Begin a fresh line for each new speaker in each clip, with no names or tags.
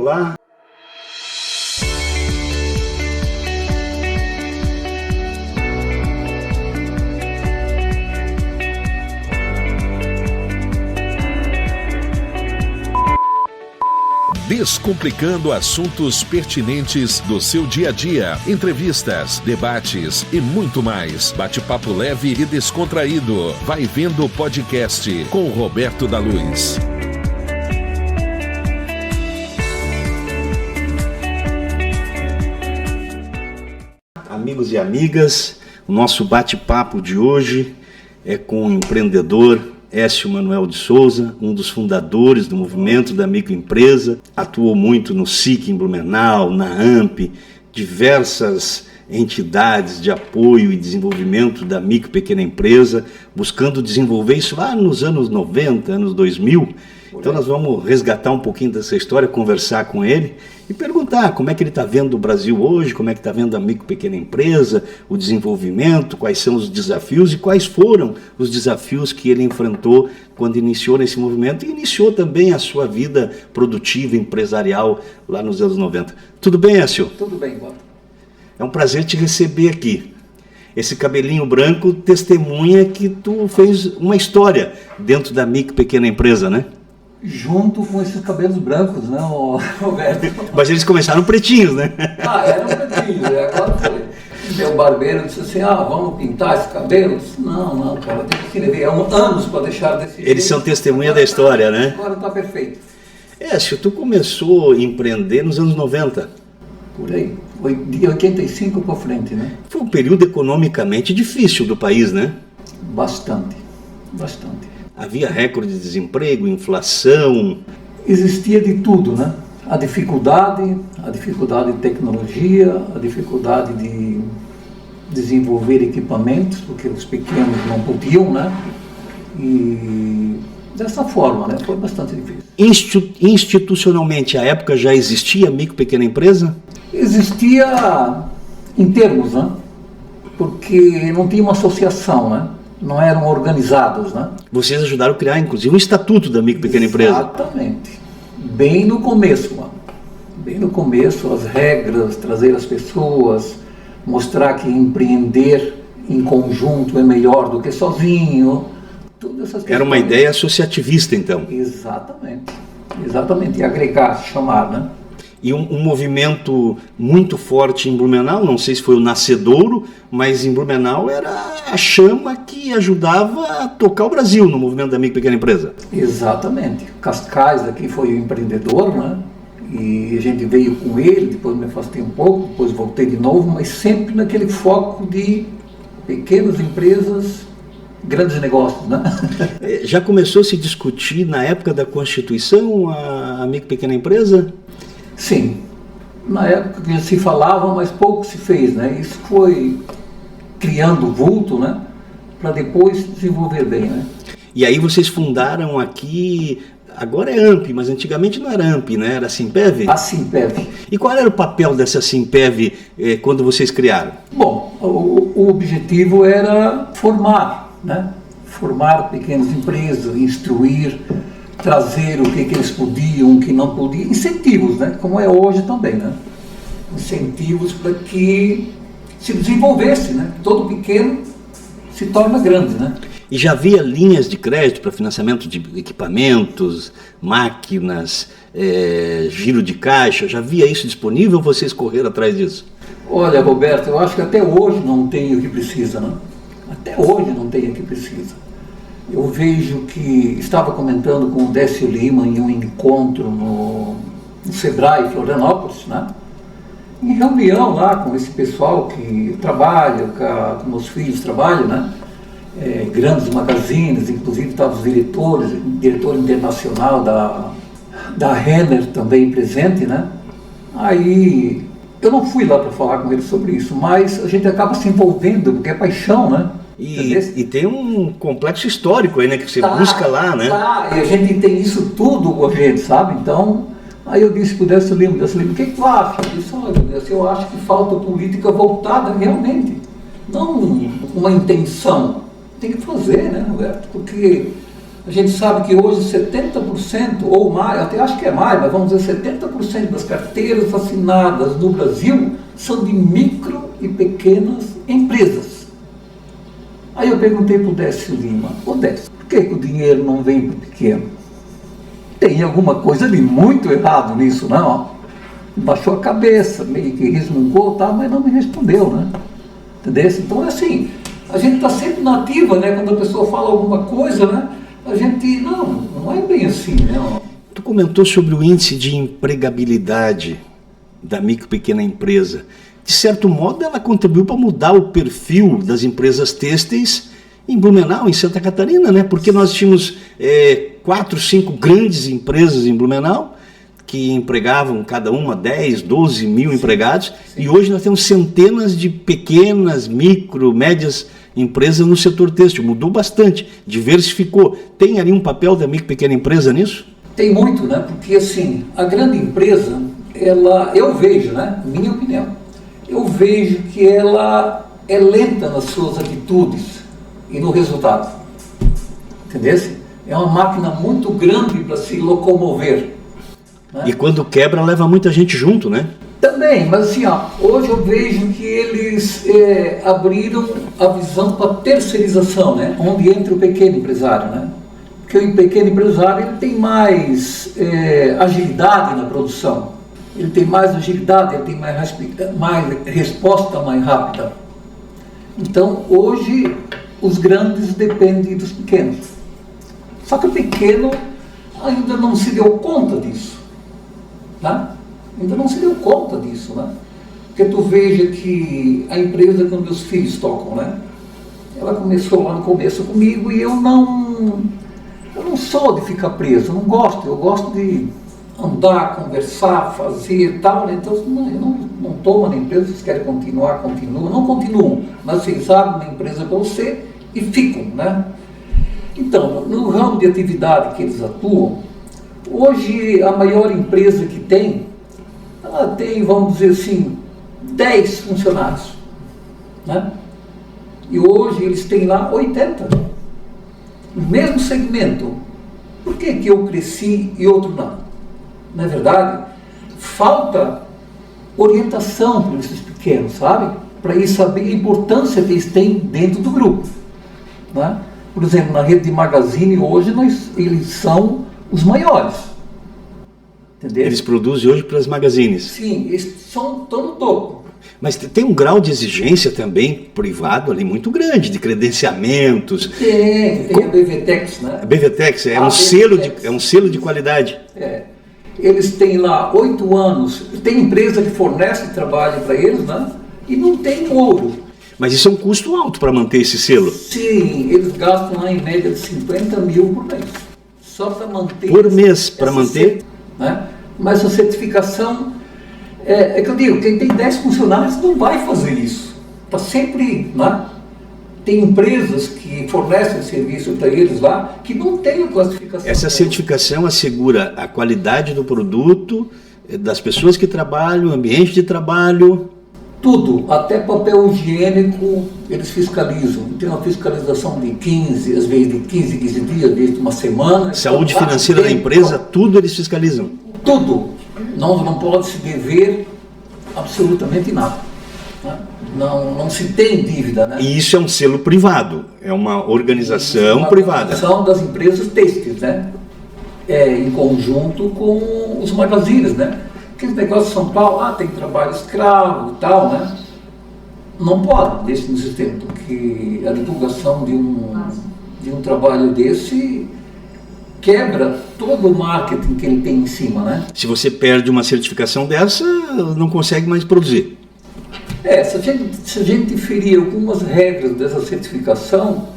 lá.
Descomplicando assuntos pertinentes do seu dia a dia, entrevistas, debates e muito mais. Bate-papo leve e descontraído. Vai Vendo o Podcast com Roberto da Luz.
Amigos e amigas, o nosso bate-papo de hoje é com o empreendedor Écio Manuel de Souza, um dos fundadores do movimento da microempresa, atuou muito no SIC em Blumenau, na AMP, diversas entidades de apoio e desenvolvimento da micro e pequena empresa, buscando desenvolver isso lá nos anos 90, anos 2000. Então nós vamos resgatar um pouquinho dessa história, conversar com ele e perguntar como é que ele está vendo o Brasil hoje, como é que está vendo a micro e pequena empresa, o desenvolvimento, quais são os desafios e quais foram os desafios que ele enfrentou quando iniciou nesse movimento e iniciou também a sua vida produtiva, empresarial lá nos anos 90. Tudo bem, Écio?
Tudo bem, Bob.
É um prazer te receber aqui. Esse cabelinho branco testemunha que tu fez uma história dentro da micro e pequena empresa, né?
Junto com esses cabelos brancos, né, Roberto?
Mas eles começaram pretinhos, né?
Eram pretinhos, agora foi. Meu barbeiro disse assim, vamos pintar esses cabelos? Não, cara, tem que levar anos para deixar desse jeito.
Eles são testemunha da história, né?
Agora está perfeito.
Écio, tu começou a empreender nos anos 90.
Por aí, foi de 85 para frente, né?
Foi um período economicamente difícil do país, né?
Bastante.
Havia recorde de desemprego, inflação.
Existia de tudo, né? A dificuldade de tecnologia, a dificuldade de desenvolver equipamentos, porque os pequenos não podiam, né? E dessa forma, né? Foi bastante difícil.
Institucionalmente, à época já existia micro e pequena empresa?
Existia em termos, né? Porque não tinha uma associação, né? Não eram organizados, né?
Vocês ajudaram a criar, inclusive, um estatuto da micro e pequena empresa.
Exatamente. Bem no começo, mano. Bem no começo, as regras, trazer as pessoas, mostrar que empreender em conjunto é melhor do que sozinho. Todas essas questões.
Era uma ideia associativista, então.
Exatamente. E agregar, chamar, né?
E um movimento muito forte em Blumenau, não sei se foi o nascedouro, mas em Blumenau era a chama que ajudava a tocar o Brasil no movimento da micro e pequena empresa.
Exatamente. Cascais aqui foi o empreendedor, né? E a gente veio com ele, depois me afastei um pouco, depois voltei de novo, mas sempre naquele foco de pequenas empresas, grandes negócios, né?
Já começou a se discutir na época da Constituição a micro e pequena empresa?
Sim, na época que se falava, mas pouco se fez, né? Isso foi criando vulto, né? Para depois desenvolver bem, né?
E aí vocês fundaram aqui, agora é AMP, mas antigamente não era AMP, né? Era a Simpev?
A Simpev.
E qual era o papel dessa Simpev quando vocês criaram?
Bom, o objetivo era formar, né? Formar pequenas empresas, instruir, trazer o que eles podiam, o que não podiam, incentivos, né? Como é hoje também, né? Incentivos para que se desenvolvesse, né? Todo pequeno se torna grande, né?
E já havia linhas de crédito para financiamento de equipamentos, máquinas, giro de caixa, já havia isso disponível ou vocês correram atrás disso?
Olha, Roberto, eu acho que até hoje não tem o que precisa, né? Até hoje não tem o que precisa. Eu vejo que estava comentando com o Décio Lima em um encontro no Sebrae, Florianópolis, né? Em reunião lá com esse pessoal que trabalha, com meus filhos trabalham, né? Grandes magazines, inclusive estavam os diretor internacional da Renner também presente, né? Aí eu não fui lá para falar com eles sobre isso, mas a gente acaba se envolvendo, porque é paixão, né?
E tem um complexo histórico aí, né, que você busca lá, né?
E a gente tem isso tudo com a gente, sabe? Então, aí eu disse para o Décio Lima, o que tu acha? Eu disse, olha, eu acho que falta política voltada realmente, não uma intenção. Tem que fazer, né, Roberto? Porque A gente sabe que hoje 70% ou mais, eu até acho que é mais, mas vamos dizer 70% das carteiras assinadas no Brasil são de micro e pequenas empresas. Aí eu perguntei para o Décio Lima, ô Décio, por que o dinheiro não vem para o pequeno? Tem alguma coisa de muito errado nisso, não? Baixou a cabeça, meio que resmungou, tá, mas não me respondeu, né? Entendeu? Então é assim, a gente está sempre na ativa, né? Quando a pessoa fala alguma coisa, né? A gente, não é bem assim, né?
Tu comentou sobre o índice de empregabilidade da micro e pequena empresa. De certo modo, ela contribuiu para mudar o perfil das empresas têxteis em Blumenau, em Santa Catarina, né? Porque nós tínhamos 4, 5 grandes empresas em Blumenau que empregavam cada uma 10, 12 mil empregados, sim. E hoje nós temos centenas de pequenas, micro, médias empresas no setor têxtil. Mudou bastante, diversificou. Tem ali um papel da micro e pequena empresa nisso?
Tem muito, né? Porque assim, a grande empresa, eu vejo, né? Minha opinião, eu vejo que ela é lenta nas suas atitudes e no resultado. Entendeu? É uma máquina muito grande para se locomover. Né?
E quando quebra, leva muita gente junto, né?
Também, mas assim, hoje eu vejo que eles abriram a visão para terceirização, né? Onde entra o pequeno empresário, né? Porque o pequeno empresário ele tem mais agilidade na produção, ele tem mais agilidade, ele tem mais resposta mais rápida. Então, hoje, os grandes dependem dos pequenos. Só que o pequeno ainda não se deu conta disso. Tá? Ainda não se deu conta disso, né? Porque tu veja que a empresa que meus filhos tocam, né? Ela começou lá no começo comigo e eu não sou de ficar preso, eu não gosto, eu gosto de andar, conversar, fazer e tal, né? Então eu não tomo na empresa, vocês querem continuar, continuam, não continuam, mas vocês abrem uma empresa para você e ficam, né? Então, no ramo de atividade que eles atuam, hoje a maior empresa que tem, ela tem, vamos dizer assim, 10 funcionários, né? E hoje eles têm lá 80, no mesmo segmento. Por que eu cresci e outro não? Não é verdade? Falta orientação para esses pequenos, sabe? Para eles saberem a importância que eles têm dentro do grupo, né? Por exemplo, na rede de Magazine hoje eles são os maiores. Entendeu?
Eles produzem hoje para as magazines.
Sim, eles estão no topo.
Mas tem um grau de exigência também privado ali muito grande, de credenciamentos.
Tem a BVTEX, né?
A BVTEX é um selo de qualidade.
Eles têm lá 8 anos, tem empresa que fornece trabalho para eles, né? E não tem ouro.
Mas isso é um custo alto para manter esse selo.
Sim, eles gastam lá em média de 50 mil por mês. Só para manter.
Por mês, para manter?
Né? Mas a certificação, que eu digo, quem tem 10 funcionários não vai fazer isso. Está sempre, né? Tem empresas que fornecem serviço para eles lá que não têm a classificação.
Essa certificação assegura a qualidade do produto, das pessoas que trabalham, ambiente de trabalho.
Tudo, até papel higiênico, eles fiscalizam. Tem uma fiscalização de 15, às vezes de 15 dias, às vezes de uma semana.
Saúde financeira da empresa, tudo eles fiscalizam.
Tudo. Não pode se dever absolutamente nada. Né? Não se tem dívida. Né?
E isso é um selo privado, é uma organização privada.
São das empresas têxteis, né? Em conjunto com os magazines, né? Aquele negócio de São Paulo, tem trabalho escravo e tal, né? Não pode desse sistema, porque a divulgação de um trabalho desse quebra todo o marketing que ele tem em cima, né?
Se você perde uma certificação dessa, não consegue mais produzir.
Se a gente ferir algumas regras dessa certificação,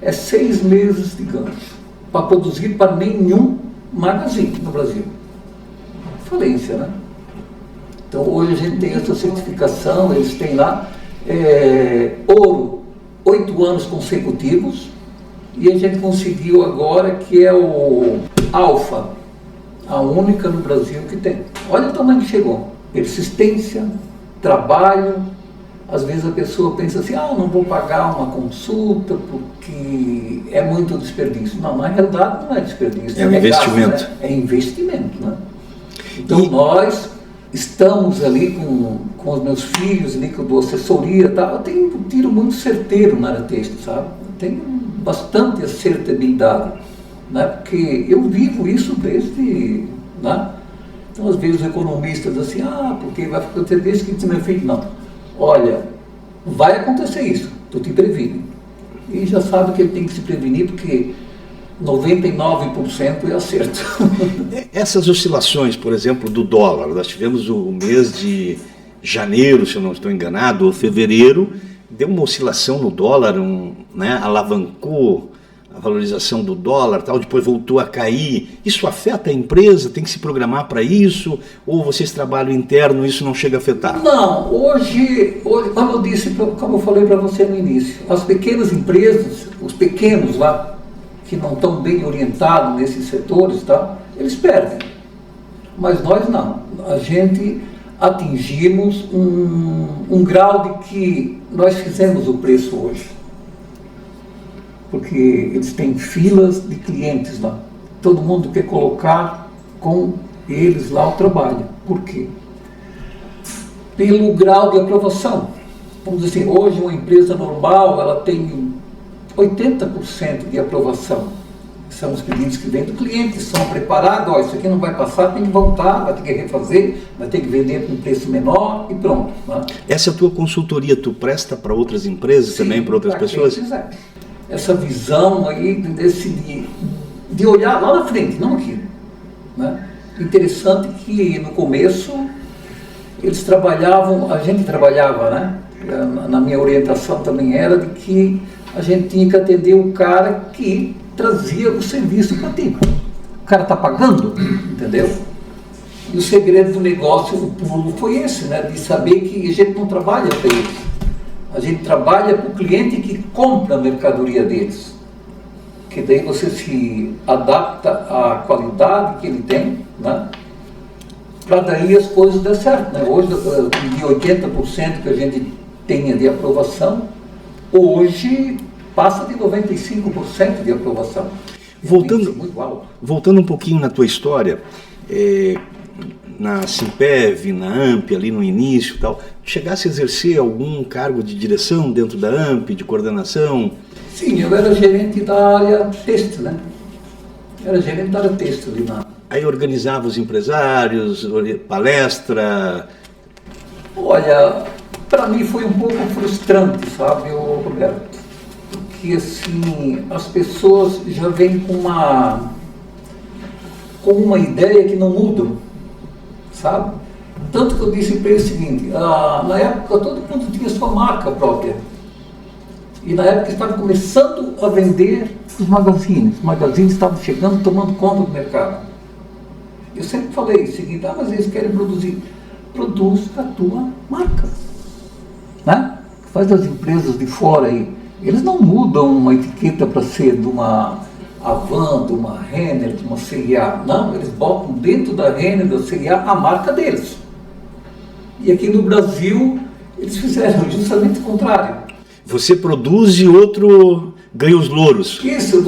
6 meses de gancho para produzir para nenhum magazine no Brasil. Falência, né? Então hoje a gente tem essa certificação, eles têm lá ouro, 8 anos consecutivos, e a gente conseguiu agora que é o Alfa, a única no Brasil que tem. Olha o tamanho que chegou, persistência, trabalho, Às vezes a pessoa pensa assim, não vou pagar uma consulta porque é muito desperdício. Não, na realidade não é desperdício.
É um investimento.
Gasto, né? É investimento, né? Então nós estamos ali com os meus filhos, ali que eu dou assessoria, tá? Eu tenho um tiro muito certeiro na área têxtil, sabe? Eu tenho bastante acertabilidade, né? Porque eu vivo isso desde... Né? Então às vezes os economistas dizem assim, porque vai acontecer isso que meu filho, não. Olha, vai acontecer isso, tu te previne. E já sabe que ele tem que se prevenir porque 99% é acerto.
Essas oscilações, por exemplo, do dólar, nós tivemos o mês de janeiro, se eu não estou enganado, ou fevereiro, deu uma oscilação no dólar, né, alavancou a valorização do dólar, tal, depois voltou a cair. Isso afeta a empresa? Tem que se programar para isso? Ou vocês trabalham interno e isso não chega a afetar?
Não, hoje como eu disse, como eu falei para você no início, as pequenas empresas, os pequenos lá, que não estão bem orientados nesses setores, tá, eles perdem. Mas nós não. A gente atingimos um grau de que nós fizemos o preço hoje. Porque eles têm filas de clientes lá. Todo mundo quer colocar com eles lá o trabalho. Por quê? Pelo grau de aprovação. Vamos dizer assim, hoje uma empresa normal, ela tem 80% de aprovação. São os pedidos que vêm do cliente, são preparados, isso aqui não vai passar, tem que voltar, vai ter que refazer, vai ter que vender com um preço menor e pronto. Né?
Essa é a tua consultoria, tu presta para outras empresas? Sim, também, para outras pessoas?
Essa visão aí de olhar lá na frente, não aqui. Né? Interessante que no começo eles trabalhavam, a gente trabalhava, né? Na minha orientação também era de que a gente tinha que atender o cara que trazia o serviço para ti. O cara está pagando, entendeu? E o segredo do negócio, o pulo foi esse, né? De saber que a gente não trabalha para eles. A gente trabalha para o cliente que compra a mercadoria deles. Que daí você se adapta à qualidade que ele tem, né? Para daí as coisas dar certo. Né? Hoje, de 80% que a gente tenha de aprovação, hoje passa de 95% de aprovação.
Voltando um pouquinho na tua história, na Simpev, na AMP, ali no início e tal, chegasse a exercer algum cargo de direção dentro da AMP, de coordenação?
Sim, eu era gerente da área têxtil, né? Era gerente da área têxtil ali na...
Aí organizava os empresários, palestra...
Olha, para mim foi um pouco frustrante, sabe, Roberto? Porque assim, as pessoas já vêm com uma ideia que não mudam, sabe? Tanto que eu disse para ele o seguinte, na época todo mundo tinha sua marca própria. E na época estava começando a vender os magazines estavam chegando, tomando conta do mercado. Eu sempre falei o seguinte, mas eles querem produzir. Produz a tua marca. Né? Faz as empresas de fora aí. Eles não mudam uma etiqueta para ser de uma Avan, de uma Renner, de uma C&A. Não, eles botam dentro da Renner, da C&A, a marca deles. E aqui no Brasil, eles fizeram justamente o contrário.
Você produz e outro ganha os louros.
Isso,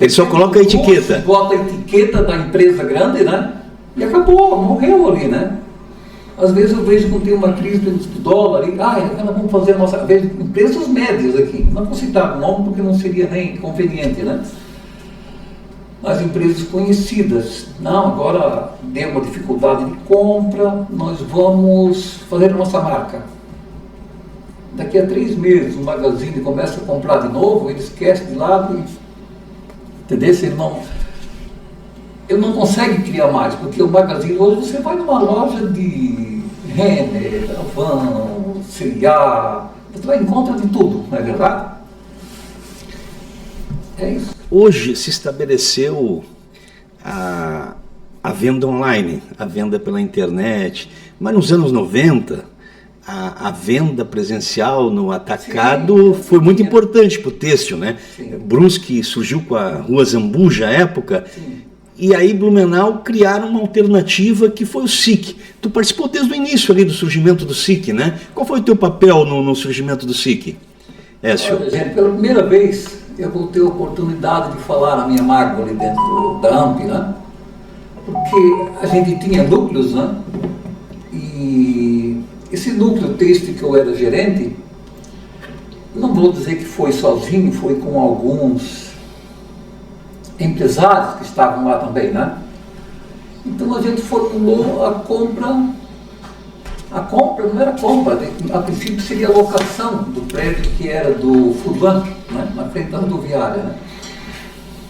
ele só coloca a etiqueta.
Bota a etiqueta da empresa grande, né? E acabou, morreu ali, né? Às vezes eu vejo que tem uma crise do dólar, e vamos fazer a nossa... Vejo empresas médias aqui, não vou citar o nome porque não seria nem conveniente, né? As empresas conhecidas, não, agora deu uma dificuldade de compra, nós vamos fazer a nossa marca. Daqui a 3 meses o magazine começa a comprar de novo, ele esquece de lado, entendeu? Ele não consegue criar mais, porque o magazine hoje você vai numa loja de Renner, Avan, C&A, você vai encontrar de tudo, não é verdade? É isso.
Hoje se estabeleceu a venda online, a venda pela internet, mas nos anos 90... A venda presencial no atacado foi muito importante para o têxtil, né? Sim. Brusque surgiu com a Rua Zambuja à época. Sim. E aí Blumenau criaram uma alternativa que foi o SIC. Tu participou desde o início ali do surgimento do SIC, né? Qual foi o teu papel no surgimento do SIC, Écio?
Olha, gente, pela primeira vez eu vou ter a oportunidade de falar a minha mágoa ali dentro da AMP, né? Porque a gente tinha núcleos, né? E esse núcleo têxtil que eu era gerente, não vou dizer que foi sozinho, foi com alguns empresários que estavam lá também, né? Então a gente formulou a compra não era compra, a princípio seria a locação do prédio que era do Furlan, né? Na frente da rodoviária, né?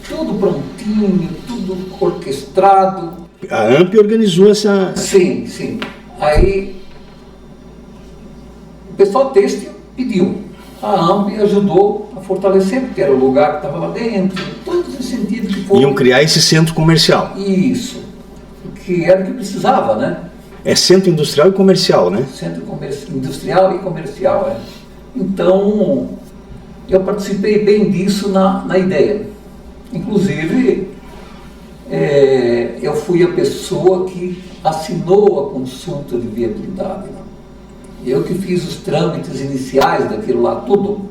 Tudo prontinho, tudo orquestrado.
A AMP organizou essa...
Sim, sim. Aí o pessoal têxtil pediu. A AMP ajudou a fortalecer, porque era o lugar que estava lá dentro, todos os sentidos que foram.
Iam criar esse centro comercial.
Isso, que era o que precisava, né?
É centro industrial e comercial, né?
Centro industrial e comercial, é. Então, eu participei bem disso na ideia. Inclusive, eu fui a pessoa que assinou a consulta de viabilidade, né? Eu que fiz os trâmites iniciais daquilo lá tudo.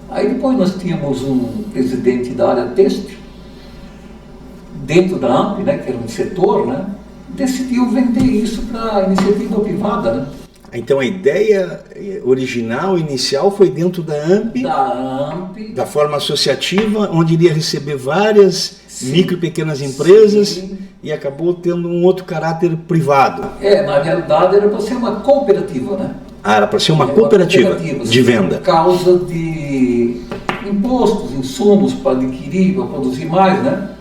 Aí depois nós tínhamos um presidente da área têxtil, dentro da AMP, né, que era um setor, né, decidiu vender isso para a iniciativa privada, né.
Então a ideia original, inicial, foi dentro da AMP, da forma associativa, onde iria receber várias micro e pequenas empresas, sim, e acabou tendo um outro caráter privado.
Na realidade era para ser uma cooperativa, né?
Era para ser uma cooperativa de venda.
Por causa de impostos, insumos para adquirir, para produzir mais, né?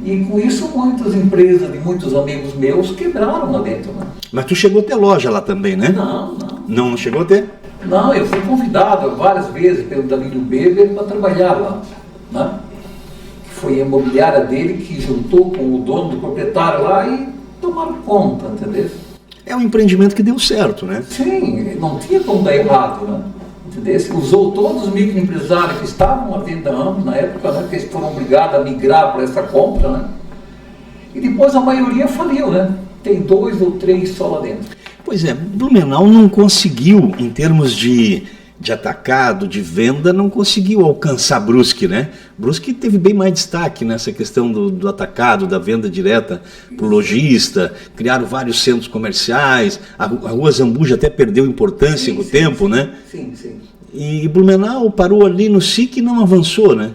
E com isso muitas empresas de muitos amigos meus quebraram lá dentro, né?
Mas tu chegou a ter loja lá também, né?
Não.
Não chegou a ter?
Não, eu fui convidado várias vezes pelo Danilo Beber para trabalhar lá, né? Foi a imobiliária dele que juntou com o dono do proprietário lá e tomaram conta, entendeu?
É um empreendimento que deu certo, né?
Sim, não tinha como dar errado, né? Entendeu? Usou todos os microempresários que estavam à venda AMP na época, né? Que eles foram obrigados a migrar para essa compra, né? E depois a maioria faliu, né? Tem 2 ou 3 só lá dentro.
Pois é, Blumenau não conseguiu, em termos de atacado, de venda, não conseguiu alcançar Brusque, né? Brusque teve bem mais destaque nessa questão do atacado, da venda direta para o lojista, criaram vários centros comerciais, a Rua Zambuja até perdeu importância com o tempo, né?
Sim.
E Blumenau parou ali no SIC e não avançou, né?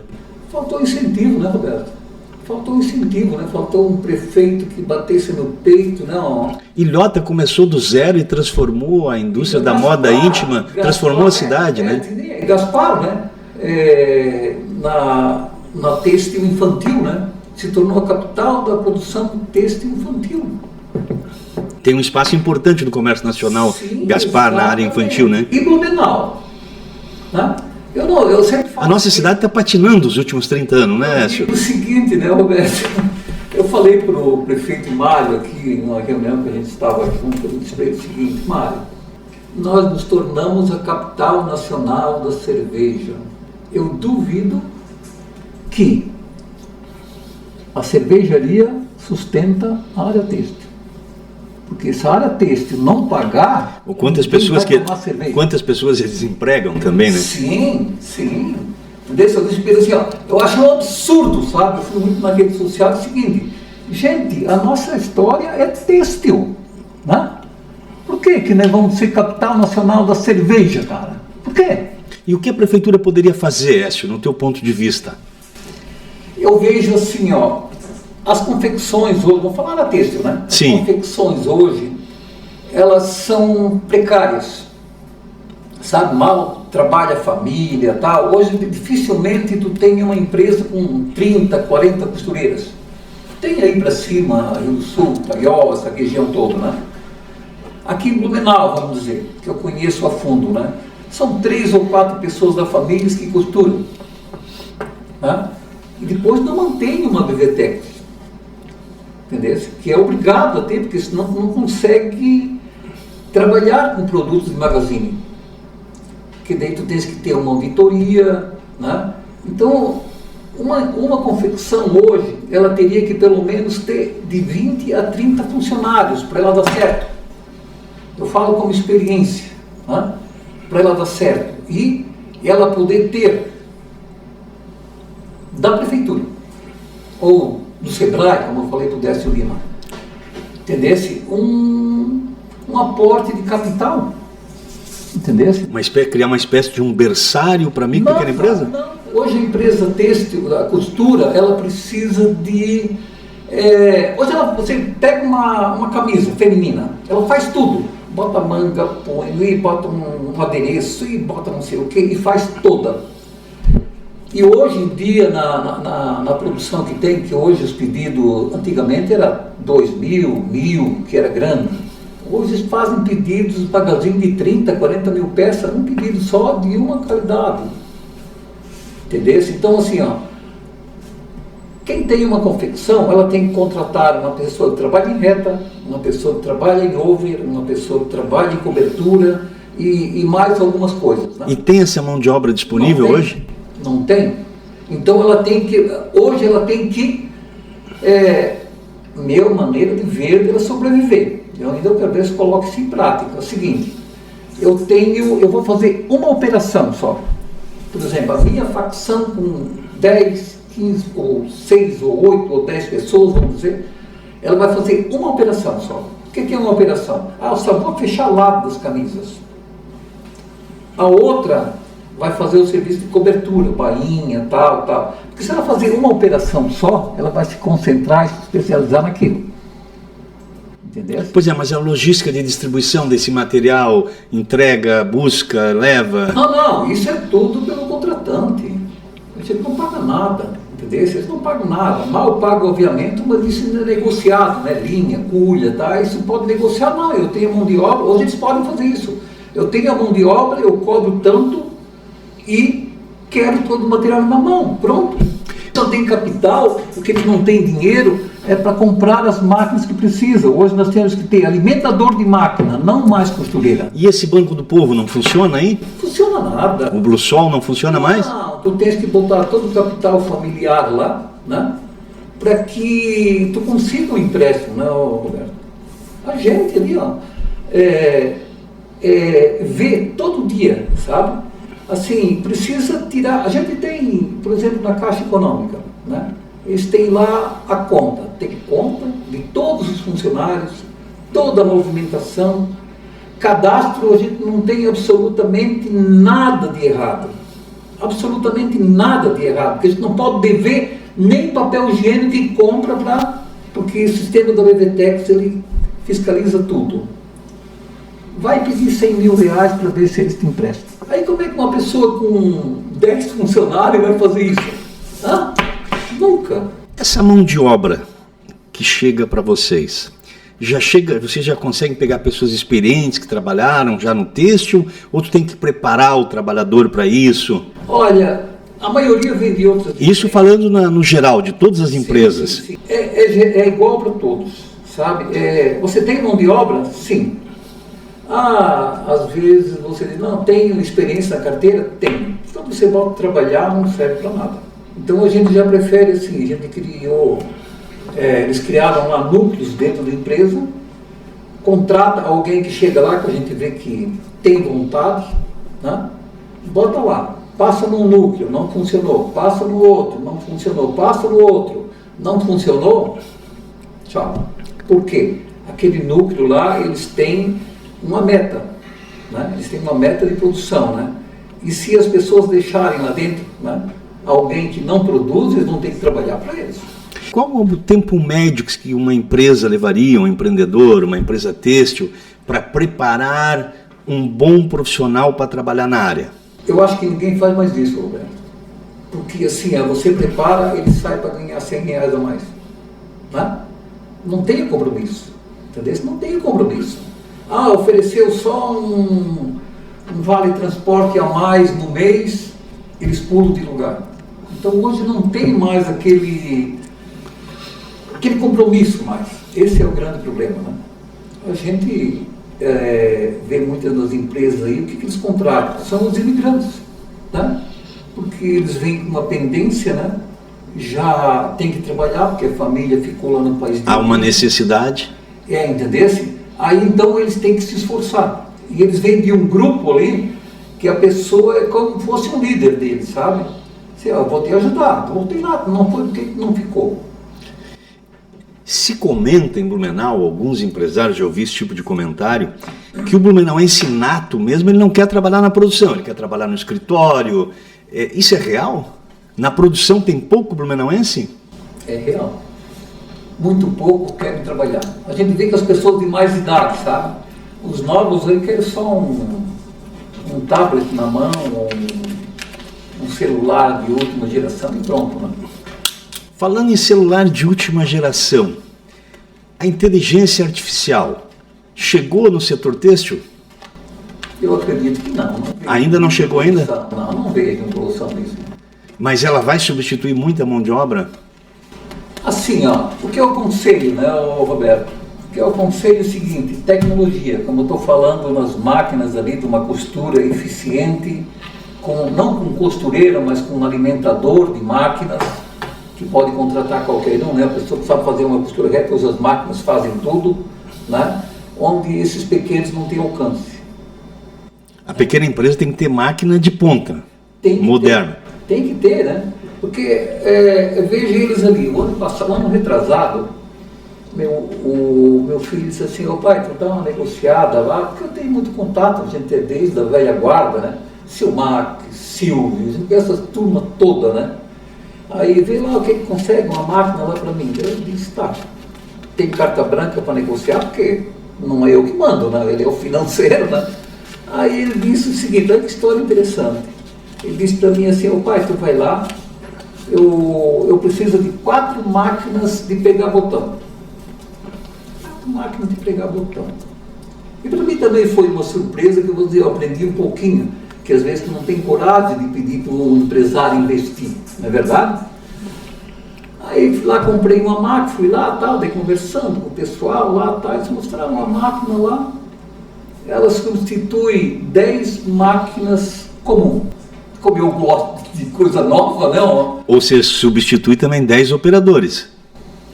Faltou incentivo, né, Roberto? Faltou incentivo, né? Faltou um prefeito que batesse no peito, não.
Ilhota começou do zero e transformou a indústria da moda íntima, transformou a cidade, né?
Gaspar, né? Na têxtil infantil, né? Se tornou a capital da produção têxtil infantil.
Tem um espaço importante no comércio nacional, sim, Gaspar, exatamente, na área infantil, né?
E Blumenau, né? Eu sempre falo.
A nossa cidade está patinando os últimos 30 anos, né, Écio?
O seguinte, né, Roberto? Eu falei para o prefeito Mário aqui, numa reunião que a gente estava junto, eu disse para ele o seguinte: Mário, nós nos tornamos a capital nacional da cerveja. Eu duvido que a cervejaria sustenta a área têxtil. Porque se a área têxtil não pagar...
Ou quantas pessoas eles empregam também, né?
Sim. Entendeu? Eu disse assim, ó, eu acho um absurdo, sabe? Eu fui muito na rede social, é o seguinte: gente, a nossa história é têxtil, né? Por que nós vamos ser capital nacional da cerveja, cara? Por quê?
E o que a prefeitura poderia fazer, Écio, no teu ponto de vista?
Eu vejo assim, ó, as confecções hoje, vou falar da têxtil, né?
Sim.
As confecções hoje, elas são precárias, sabe? Mal trabalha a família, tal. Hoje dificilmente tu tem uma empresa com 30, 40 costureiras. Tem aí para cima, Rio do Sul, Taió, essa região toda, né? Aqui em Blumenau, vamos dizer, que eu conheço a fundo, né? São 3 ou 4 pessoas da família que costuram, né? E depois não mantém uma biblioteca, entendeu? Que é obrigado a ter, porque senão não consegue trabalhar com produtos de magazine. Porque daí tu tens que ter uma auditoria, né? Então, Uma confecção hoje, ela teria que pelo menos ter de 20 a 30 funcionários para ela dar certo. Eu falo como experiência, né? Para ela dar certo. E ela poder ter da prefeitura, ou do Sebrae, como eu falei para o Décio Lima, entendesse? Um aporte de capital, entendesse?
Criar uma espécie de um berçário para mim, pequena empresa?
Não. Hoje a empresa têxtil, a costura, ela precisa de... hoje você pega uma camisa feminina, ela faz tudo. Bota manga, põe, e bota um adereço, e bota não sei o que, e faz toda. E hoje em dia, na produção que tem, que hoje os pedidos, antigamente era 2.000, 1.000, que era grande. Hoje eles fazem pedidos, magazine de 30, 40 mil peças, um pedido só de uma qualidade. Entendeu? Então, assim, ó, quem tem uma confecção, ela tem que contratar uma pessoa que trabalha em reta, uma pessoa que trabalha em over, uma pessoa que trabalha em cobertura e mais algumas coisas. Né?
E tem essa mão de obra disponível hoje?
Não tem. Então, hoje ela tem que, minha maneira de ver, ela sobreviver. Eu ainda quero ver se coloca isso em prática. É o seguinte, eu vou fazer uma operação só. Por exemplo, a minha facção com 10, 15, ou 6, ou 8, ou 10 pessoas, vamos dizer, ela vai fazer uma operação só. O que é uma operação? Eu só vou fechar lado das camisas. A outra vai fazer o serviço de cobertura, bainha, tal. Porque se ela fazer uma operação só, ela vai se concentrar e se especializar naquilo. Entendeu?
Pois é, mas a logística de distribuição desse material, entrega, busca, leva...
Não, isso é tudo pelo contratante. Você não paga nada, entendeu? Vocês não pagam nada. Mal paga o aviamento, mas isso é negociado, né? Linha, culha, tá? Isso pode negociar, não, eu tenho a mão de obra, hoje eles podem fazer isso. Eu tenho a mão de obra, eu cobro tanto e quero todo o material na mão, pronto. Não tem capital, porque eles não têm dinheiro, para comprar as máquinas que precisam. Hoje nós temos que ter alimentador de máquina, não mais costureira.
E esse Banco do Povo não funciona aí?
Funciona nada.
O Bluesol não funciona mais?
Não, tu tens que botar todo o capital familiar lá, né? Para que tu consiga um empréstimo, né, Roberto? A gente ali, ó, vê todo dia, sabe? Assim, precisa tirar... A gente tem, por exemplo, na Caixa Econômica, né? Eles têm lá a conta, tem conta de todos os funcionários, toda a movimentação, cadastro, a gente não tem absolutamente nada de errado, absolutamente nada de errado, porque a gente não pode dever nem papel higiênico que compra porque o sistema da BVTEX, ele fiscaliza tudo. Vai pedir 100 mil reais para ver se eles te emprestam. Aí como é que uma pessoa com 10 funcionários vai fazer isso? Hã? Nunca.
Essa mão de obra que chega para vocês, vocês já conseguem pegar pessoas experientes que trabalharam já no têxtil, ou tu tem que preparar o trabalhador para isso?
Olha, a maioria vem de outras...
Isso falando no geral, de todas as empresas.
Sim. É igual para todos, sabe? Você tem mão de obra? Sim. Às vezes você diz, não, tenho experiência na carteira? Tenho. Então você volta a trabalhar, não serve para nada. Então a gente já prefere assim, a gente criou, eles criaram lá núcleos dentro da empresa, contrata alguém que chega lá, que a gente vê que tem vontade, né? Bota lá, passa num núcleo, não funcionou, passa no outro, não funcionou, passa no outro, não funcionou, tchau. Por quê? Aquele núcleo lá, eles têm uma meta, né? Eles têm uma meta de produção, né? E se as pessoas deixarem lá dentro, né, alguém que não produz, eles vão ter que trabalhar para eles.
Qual o tempo médio que uma empresa levaria, um empreendedor, uma empresa têxtil, para preparar um bom profissional para trabalhar na área?
Eu acho que ninguém faz mais isso, Roberto. Porque assim, você prepara, ele sai para ganhar 100 reais a mais. Né? Não tem compromisso. Entendeu? Não tem compromisso. Ofereceu só um vale transporte a mais no mês, eles pulam de lugar. Então hoje não tem mais aquele compromisso mais. Esse é o grande problema, né? A gente vê muitas das empresas aí, o que eles contratam? São os imigrantes, né? Porque eles vêm com uma pendência, né, já tem que trabalhar, porque a família ficou lá no país dele.
Há uma necessidade.
Entendesse? Aí então eles têm que se esforçar. E eles vêm de um grupo ali, que a pessoa é como se fosse um líder deles, sabe? Eu vou te ajudar, voltei lá, não foi porque não ficou.
Se comenta em Blumenau, alguns empresários, já ouvi esse tipo de comentário, que o blumenauense nato mesmo, ele não quer trabalhar na produção, ele quer trabalhar no escritório. Isso é real? Na produção tem pouco blumenauense?
É real. Muito pouco querem trabalhar. A gente vê que as pessoas de mais idade, sabe? Os novos aí querem só um tablet na mão, um celular de última geração e pronto, né?
Falando em celular de última geração, a inteligência artificial chegou no setor têxtil?
Eu acredito que não.
Ainda não chegou ainda?
Não vejo evolução nisso.
Mas ela vai substituir muita mão de obra?
Assim, o que eu aconselho, né, Roberto? O que eu aconselho é o seguinte: tecnologia, como eu estou falando nas máquinas ali, de uma costura eficiente, não com costureira, mas com um alimentador de máquinas, que pode contratar qualquer um, né? A pessoa que sabe fazer uma costura reta, as máquinas fazem tudo, né? Onde esses pequenos não têm alcance.
A pequena empresa tem que ter máquina de ponta, moderna.
Tem que ter, né? Porque eu vejo eles ali, o ano passado, o ano retrasado, o meu filho disse assim: ô pai, tu dá uma negociada lá, porque eu tenho muito contato, a gente é desde a velha guarda, né? Silmac, Silvio, essa turma toda, né? Aí vê lá o que consegue, uma máquina lá para mim. Eu disse: tá, tem carta branca para negociar, porque não é eu que mando, né? Ele é o financeiro, né? Aí ele disse o seguinte: olha que história interessante. Ele disse para mim assim: ô pai, tu vai lá, eu preciso de 4 máquinas de pegar botão. 4 máquinas de pegar botão. E para mim também foi uma surpresa, que eu vou dizer, eu aprendi um pouquinho, que às vezes tu não tem coragem de pedir para um empresário investir, não é verdade? Aí fui lá, comprei uma máquina, fui lá, tal, daí conversando com o pessoal lá, tal, eles mostraram uma máquina lá, ela substitui 10 máquinas comuns. Como eu gosto de coisa nova, né?
Ou você substitui também 10 operadores.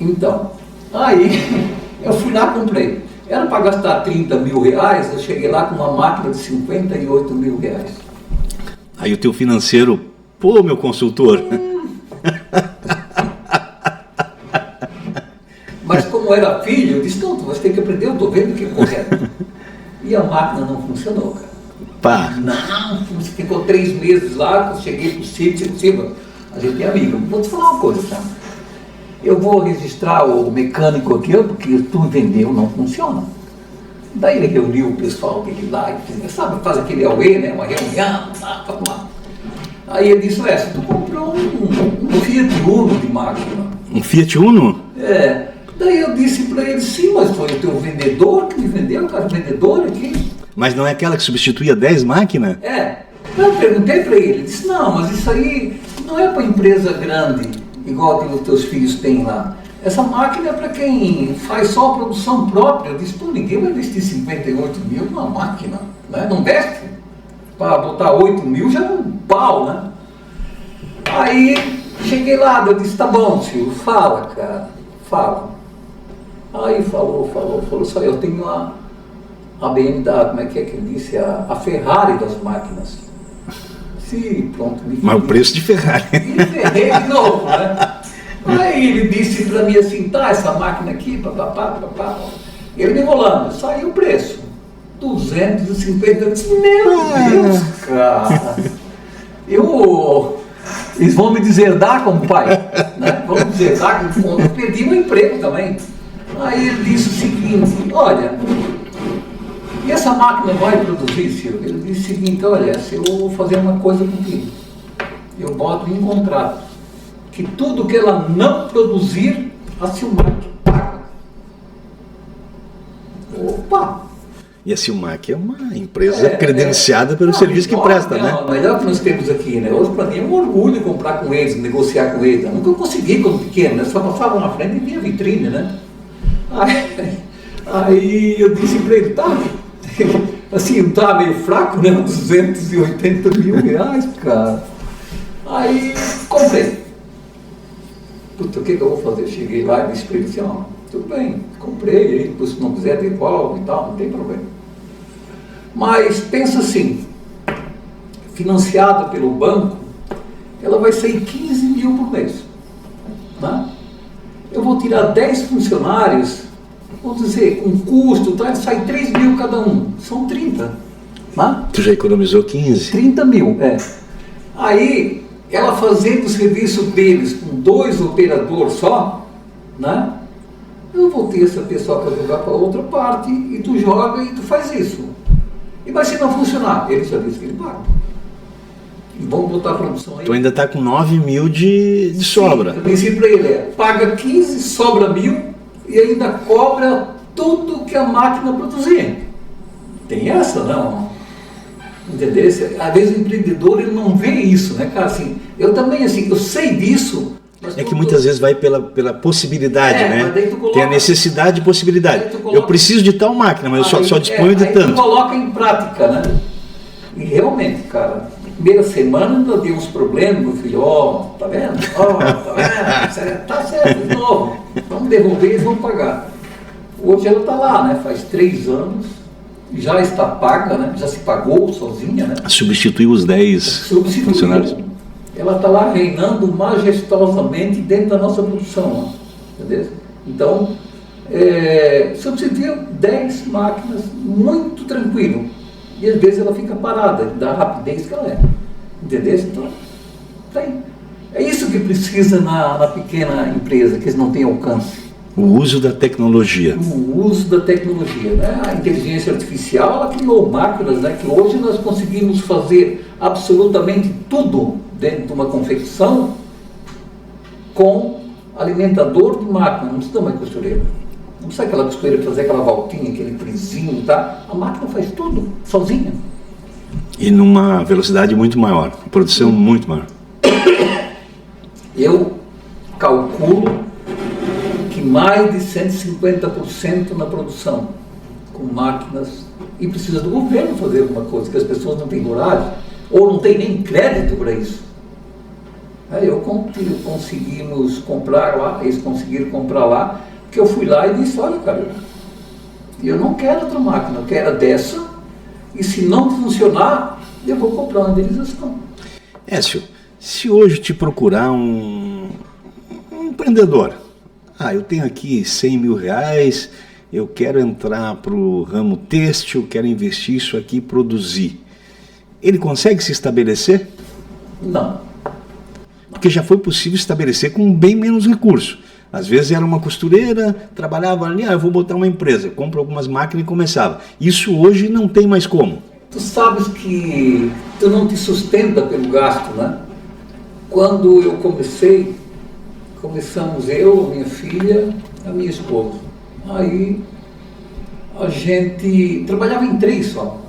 Então, aí eu fui lá, comprei. Era para gastar 30 mil reais, eu cheguei lá com uma máquina de 58 mil reais.
Aí o teu financeiro: pô, meu consultor.
Mas como era filho, eu disse: não, você tem que aprender, eu estou vendo que é correto. E a máquina não funcionou, cara.
Pá.
Não, ficou 3 meses lá, eu cheguei pro sítio, a gente é amigo. Vou te falar uma coisa, tá? Eu vou registrar o mecânico aqui, porque tu entendeu, não funciona. Daí ele reuniu o pessoal dele lá, e sabe, faz aquele AUE, né, uma reunião, lá. Aí ele disse: se tu comprou um Fiat Uno de máquina.
Um Fiat Uno?
Daí eu disse para ele: sim, mas foi o teu vendedor que me vendeu, cara, o vendedor aqui.
Mas não é aquela que substituía 10 máquinas?
Eu perguntei para ele, ele disse: não, mas isso aí não é para empresa grande, igual que os teus filhos têm lá. Essa máquina é para quem faz só a produção própria. Eu disse: pô, ninguém vai investir 58 mil numa máquina, né? Não veste? Para botar 8 mil já é um pau, né? Aí cheguei lá, eu disse: tá bom, Silvio, fala, cara, fala. Aí falou, só eu tenho a BMW, como é que ele disse? A Ferrari das máquinas. Sim, pronto.
Mas o preço de Ferrari.
Me ferrei de novo, né? Aí ele disse para mim assim: tá, essa máquina aqui, papapá. Ele me enrolando, saiu o preço. 250, eu disse: meu Deus, cara. Eles vão me deserdar como pai, né? Vão me deserdar como eu perdi meu emprego também. Aí ele disse o seguinte: olha, e essa máquina vai produzir, Silvio? Ele disse o seguinte: olha, se eu vou fazer uma coisa contigo, eu boto em contrato que tudo que ela não produzir, a Silmac paga. Opa!
E a Silmac é uma empresa credenciada pelo serviço que presta, né?
O melhor que nós temos aqui, né? Hoje, para mim, é um orgulho comprar com eles, negociar com eles. Eu nunca consegui quando pequeno, né? Só passava na frente e via vitrine, né? Aí eu disse para ele: tá, assim, tá meio fraco, né? 280 mil reais, cara. Aí comprei. puta, o que eu vou fazer? Cheguei lá e disse para ele assim, ó, tudo bem, comprei, aí, se não quiser devolve e tal, não tem problema. Mas pensa assim, financiada pelo banco, ela vai sair 15 mil por mês. Né? Eu vou tirar 10 funcionários, vamos dizer, com custo, tá? Sai 3 mil cada um, são 30. Né?
Tu já economizou 15?
30 mil, é. Aí, ela fazendo o serviço deles com 2 operadores só, né? Eu vou ter essa pessoa para jogar para outra parte, e tu joga e tu faz isso. E mas se não funcionar, ele já disse que ele paga. E vamos botar a produção aí.
Tu ainda está com 9 mil de sobra.
Eu disse para ele, paga 15, sobra 1.000 e ainda cobra tudo que a máquina produzir. Tem essa, não? Entendeu? Às vezes o empreendedor ele não vê isso, né, cara? Assim, eu também, assim, eu sei disso.
É que muitas vezes vai pela possibilidade, né?
Mas daí tu coloca,
tem a necessidade e possibilidade.
Coloca,
eu preciso de tal máquina, mas eu só disponho de tanto.
Tu coloca em prática, né? E realmente, cara, na primeira semana ainda deu uns problemas, meu filho, tá vendo? Tá vendo? Tá certo, de novo. Vamos devolver e vamos pagar. Hoje ela está lá, né? Faz 3 anos, já está paga, né? Já se pagou sozinha, né?
Substituiu os 10 funcionários.
Ela está lá reinando majestosamente dentro da nossa produção, entendeu? Então, substituiu 10 máquinas muito tranquilo. E às vezes ela fica parada, da rapidez que ela é. Entendeu? Então, tem. É isso que precisa na pequena empresa, que eles não têm alcance.
O uso da tecnologia.
O uso da tecnologia, né? A inteligência artificial, ela criou máquinas, né? Que hoje nós conseguimos fazer absolutamente tudo dentro de uma confecção com alimentador de máquina. Não precisa mais costureira. Não precisa aquela costureira fazer aquela voltinha, aquele frisinho, tá? A máquina faz tudo, sozinha.
E numa velocidade muito maior, produção muito maior.
Eu calculo que mais de 150% na produção, com máquinas, e precisa do governo fazer alguma coisa, que as pessoas não têm coragem, ou não têm nem crédito para isso. Aí conseguimos comprar lá, eles conseguiram comprar lá, que eu fui lá e disse, olha, cara, eu não quero outra máquina, eu quero dessa, e se não funcionar, eu vou comprar uma indenização.
Écio, se hoje te procurar um empreendedor, eu tenho aqui 100 mil reais, eu quero entrar para o ramo têxtil, quero investir isso aqui e produzir, ele consegue se estabelecer?
Não.
Porque já foi possível estabelecer com bem menos recurso. Às vezes era uma costureira, trabalhava ali, eu vou botar uma empresa, compro algumas máquinas e começava. Isso hoje não tem mais como.
Tu sabes que tu não te sustenta pelo gasto, né? Quando eu começamos eu, minha filha, a minha esposa. Aí a gente trabalhava em 3 só.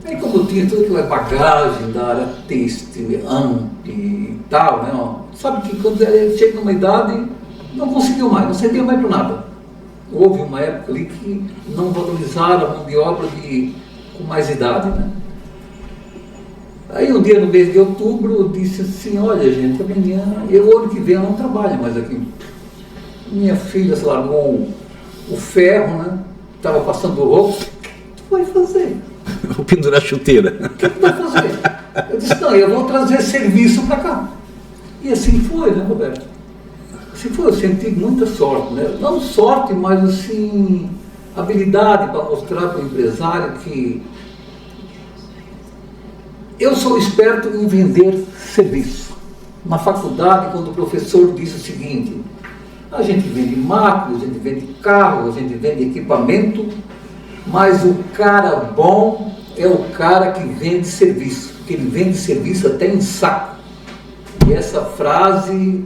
Aí como eu tinha toda aquela bagagem da área têxtil, AMP e tal, né? Sabe que quando ele chega numa idade, não conseguiu mais, não servia mais para nada. Houve uma época ali que não valorizaram a mão de obra com mais idade, né? Aí um dia no mês de outubro eu disse assim, olha gente, amanhã, o ano que vem eu não trabalho mais aqui. Minha filha se largou o ferro, né? Estava passando o roubo. O que tu vai fazer?
Vou pendurar a chuteira.
O que tu vai fazer? Eu disse, não, eu vou trazer serviço para cá. E assim foi, né, Roberto? Assim foi, eu senti muita sorte, né? Não sorte, mas assim, habilidade para mostrar para o empresário que eu sou esperto em vender serviço. Na faculdade, quando o professor disse o seguinte, a gente vende máquinas, a gente vende carro, a gente vende equipamento, mas o cara bom é o cara que vende serviço, porque ele vende serviço até em saco. E essa frase,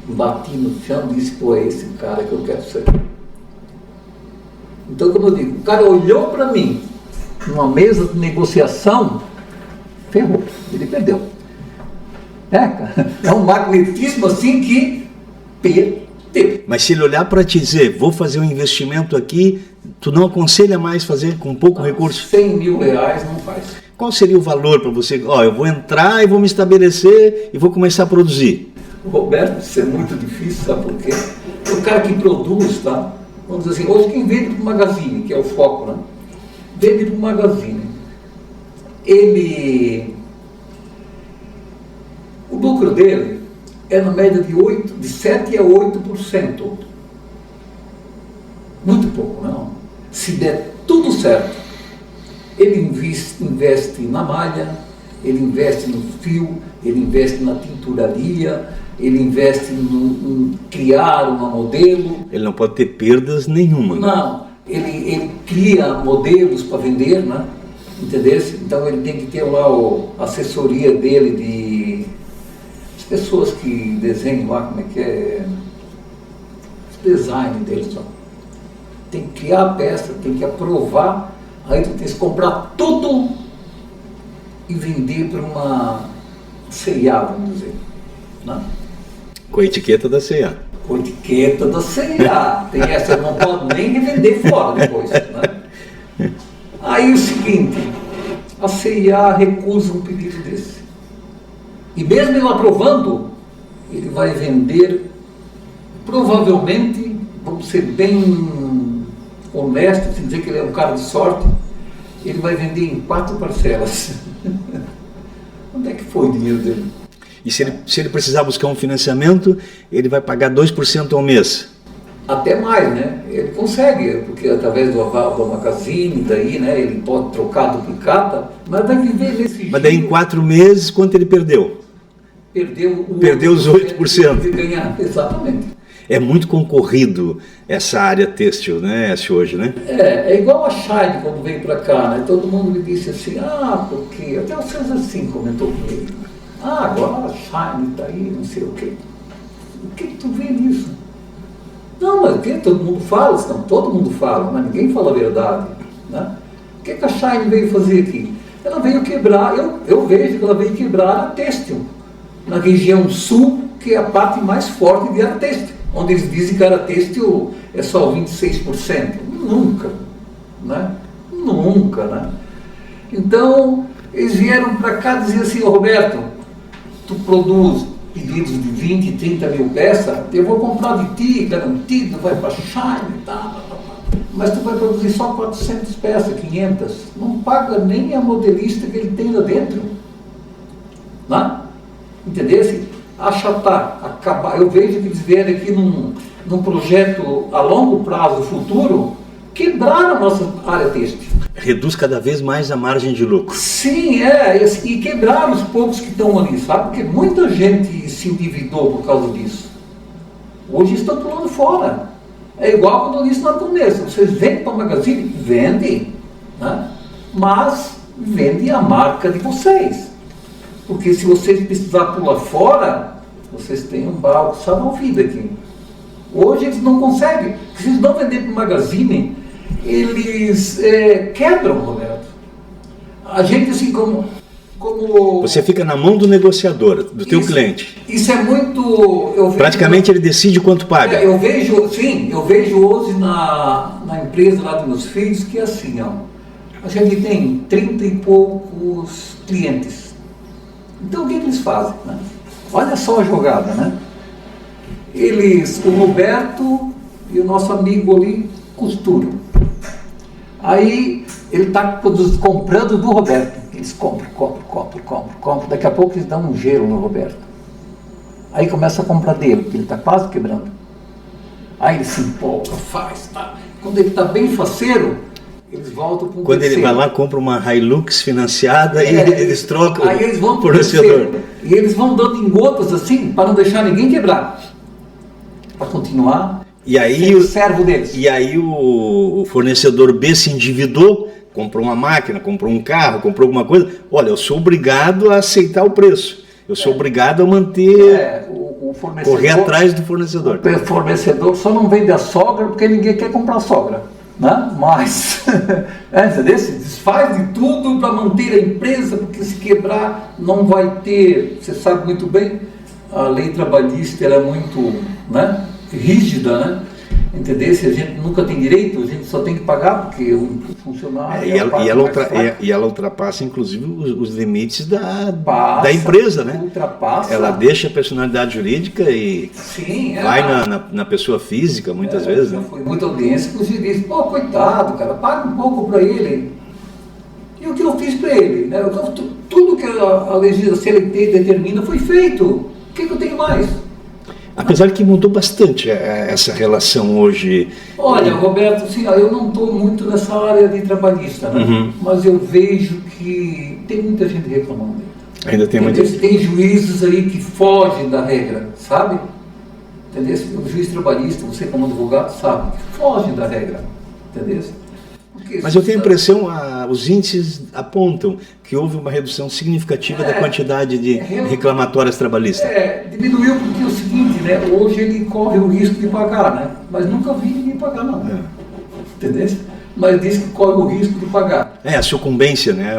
bati no chão e disse, pô, é esse cara que eu quero ser. Então, como eu digo, o cara olhou para mim, numa mesa de negociação, ferrou, ele perdeu. Cara, é um magnetismo assim que perdeu.
Mas se ele olhar para te dizer, vou fazer um investimento aqui, tu não aconselha mais fazer com pouco recurso?
100 mil reais não faz.
Qual seria o valor para você? Eu vou entrar e vou me estabelecer e vou começar a produzir.
Roberto, isso é muito difícil, sabe por quê? O cara que produz, tá? Vamos dizer assim, hoje quem vende para o Magazine, que é o foco, né? Vende para o Magazine. O lucro dele é na média de 7 a 8%. Muito pouco, não? Se der tudo certo, ele investe na malha, ele investe no fio, ele investe na tinturaria, ele investe em criar uma modelo.
Ele não pode ter perdas nenhuma.
Não, ele cria modelos para vender, né? Entendeu? Então ele tem que ter lá a assessoria dele de as pessoas que desenham lá, como é que é, o design deles, ó. Tem que criar a peça, tem que aprovar, aí tu tem que comprar tudo e vender para uma C&A, vamos dizer, né?
Com a etiqueta da C&A.
Com a etiqueta da C&A. Tem essa, não pode nem revender fora depois, né? Aí o seguinte, a C&A recusa um pedido desse. E mesmo ele aprovando, ele vai vender, provavelmente, vamos ser bem honestos, sem dizer que ele é um cara de sorte, ele vai vender em 4 parcelas. Onde é que foi o dinheiro dele?
E se ele precisar buscar um financiamento, ele vai pagar 2% ao mês?
Até mais, né? Ele consegue, porque através do Magazine, daí, né, ele pode trocar a duplicata, mas vai viver nesse
Mas daí em 4 meses, quanto ele perdeu?
Perdeu
os 8%.
De ganhar, exatamente.
É muito concorrido essa área têxtil, né, hoje, né?
É igual a Shine quando veio para cá, né? Todo mundo me disse assim, porque até o César assim comentou comigo. Agora a Shine está aí, não sei o quê. O que tu vê nisso? Não, mas o que? Todo mundo fala? Não, todo mundo fala, mas ninguém fala a verdade, né? O que a Shine veio fazer aqui? Ela veio quebrar, eu vejo que ela veio quebrar a têxtil, na região sul, que é a parte mais forte de área têxtil, onde eles dizem que a área têxtil é só 26%. Nunca, né? Nunca, né? Então, eles vieram para cá dizer assim, Roberto, tu produz pedidos de 20, 30 mil peças, eu vou comprar de ti, garantido, vai para Shine, mas tu vai produzir só 400 peças, 500, não paga nem a modelista que ele tem lá dentro, né? Entendeu? Achatar, acabar. Eu vejo que eles vieram aqui num projeto a longo prazo, futuro, quebrar a nossa área têxtil.
Reduz cada vez mais a margem de lucro.
Sim, e quebrar os poucos que estão ali, sabe? Porque muita gente se endividou por causa disso. Hoje estão pulando fora. É igual quando eu disse na começo, vocês vendem para o Magazine? Vendem, né? Mas vendem a marca de vocês. Porque se vocês precisar pular fora, vocês têm um barco salva-vida aqui. Hoje eles não conseguem. Se eles não venderem para o Magazine, eles quebram, Roberto. A gente assim como...
Você fica na mão do negociador, do teu cliente.
Isso é muito...
Praticamente ele decide quanto paga.
Eu vejo hoje na empresa lá dos meus filhos que é assim, ó. A gente tem 30 e poucos clientes. Então o que eles fazem, né? Olha só a jogada, né? O Roberto e o nosso amigo ali costuram. Aí ele está comprando do Roberto. Eles compram. Daqui a pouco eles dão um gelo no Roberto. Aí começa a comprar dele, porque ele está quase quebrando. Aí ele se empolga, faz, tá? Quando ele está bem faceiro, eles voltam para um
Quando
terceiro.
ele vai lá, compra uma Hilux financiada e eles trocam
aí eles vão
o fornecedor.
E eles vão dando em gotas assim, para não deixar ninguém quebrar. Para continuar
e aí,
sendo servo deles.
E aí o fornecedor B se endividou, comprou uma máquina, comprou um carro, comprou alguma coisa. Olha, eu sou obrigado a aceitar o preço. Eu sou obrigado a manter...
o fornecedor,
correr atrás do fornecedor.
O fornecedor só não vende a sogra porque ninguém quer comprar sogra, né? Mas entendeu? Se desfaz de tudo para manter a empresa, porque se quebrar não vai ter. Você sabe muito bem, a lei trabalhista ela é muito, né, rígida, né? Entendeu? Se a gente nunca tem direito, a gente só tem que pagar, porque o funcionário...
E ela ultrapassa, inclusive, os limites da empresa, né?
Ultrapassa.
Ela deixa a personalidade jurídica e vai na pessoa física, muitas vezes, né?
Foi muita audiência que o juiz disse, pô, coitado, cara, paga um pouco para ele. E o que eu fiz para ele? Né? Tudo que a legislação CLT determina foi feito. O que eu tenho mais?
Apesar que mudou bastante essa relação hoje.
Olha, Roberto, assim, eu não estou muito nessa área de trabalhista, né? Mas eu vejo que tem muita gente reclamando.
Ainda tem muita gente.
Tem juízes aí que fogem da regra, sabe? Entendeu? O juiz trabalhista, você como advogado sabe, que fogem da regra, entendeu?
Mas eu tenho a impressão, os índices apontam que houve uma redução significativa da quantidade de reclamatórias trabalhistas.
Diminuiu porque é o seguinte, né? Hoje ele corre o risco de pagar, né? Mas nunca vi ninguém pagar, não. Entendeu? Mas diz que corre o risco de pagar.
A sucumbência, né?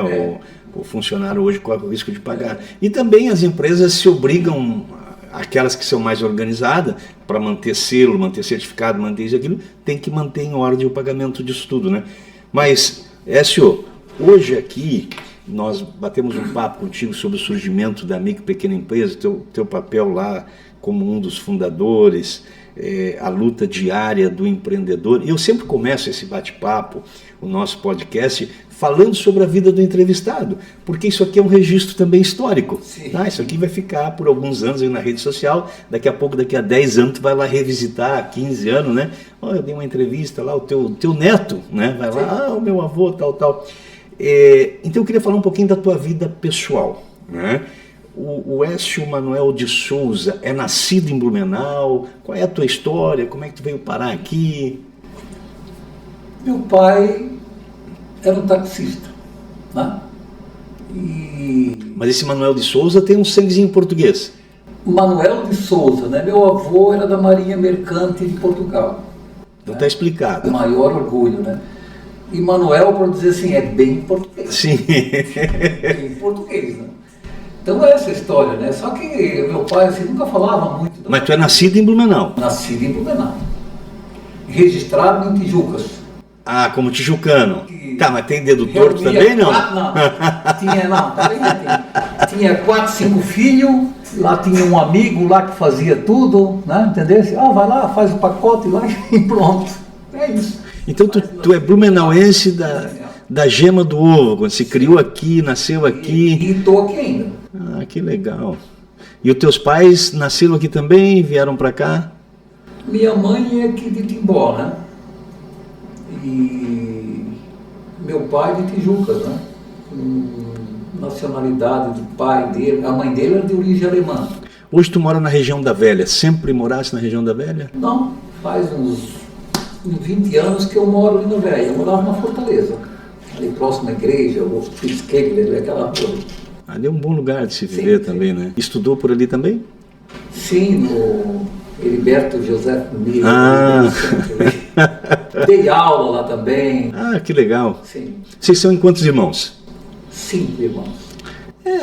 O funcionário hoje corre o risco de pagar. E também as empresas se obrigam, aquelas que são mais organizadas, para manter selo, manter certificado, manter isso e aquilo, tem que manter em ordem o pagamento disso tudo, né? Mas, Écio, hoje aqui nós batemos um papo contigo sobre o surgimento da micro e pequena empresa, teu papel lá como um dos fundadores, a luta diária do empreendedor. E eu sempre começo esse bate-papo, o nosso podcast, falando sobre a vida do entrevistado, porque isso aqui é um registro também histórico. Tá? Isso aqui vai ficar por alguns anos aí na rede social, daqui a pouco, daqui a 10 anos, tu vai lá revisitar, 15 anos, né? Eu dei uma entrevista lá, o teu neto, né? Vai lá, o meu avô, tal. Então eu queria falar um pouquinho da tua vida pessoal, né? O Écio Manuel de Souza é nascido em Blumenau? Qual é a tua história? Como é que tu veio parar aqui?
Meu pai era um taxista, né?
Mas esse Manuel de Souza tem um sanguezinho português.
Manuel de Souza, né? Meu avô era da Marinha Mercante de Portugal.
Então está explicado.
O maior orgulho, né? E Manuel, para dizer assim, é bem português.
Sim.
Bem português, né? Então é essa história, né? Só que meu pai assim, nunca falava muito.
Mas tu é nascido em Blumenau?
Nascido em Blumenau. Registrado em Tijucas.
Ah, como tijucano. Tá, mas tem dedo torto também, não?
Tinha 4, 5 filhos, lá tinha um amigo lá que fazia tudo, né? Entendeu? Vai lá, faz o pacote lá e pronto. É isso.
Então tu é blumenauense da gema do ovo, quando se criou aqui, nasceu aqui.
E estou aqui ainda.
Ah, que legal. E os teus pais nasceram aqui também, vieram para cá?
Minha mãe é aqui de Timbó, né? E meu pai de Tijucas, né? Nacionalidade do pai dele, a mãe dele era de origem alemã.
Hoje tu mora na região da Velha, sempre moraste na região da Velha?
Não, faz uns 20 anos que eu moro ali na Velha, eu morava na Fortaleza, ali próximo à igreja, o Fitzkegler, aquela coisa.
Ali é um bom lugar de se viver também, né? Estudou por ali também?
Sim, no Heriberto José Miller. Dei aula lá também.
Ah, que legal.
Sim.
Vocês são em quantos irmãos?
5 irmãos.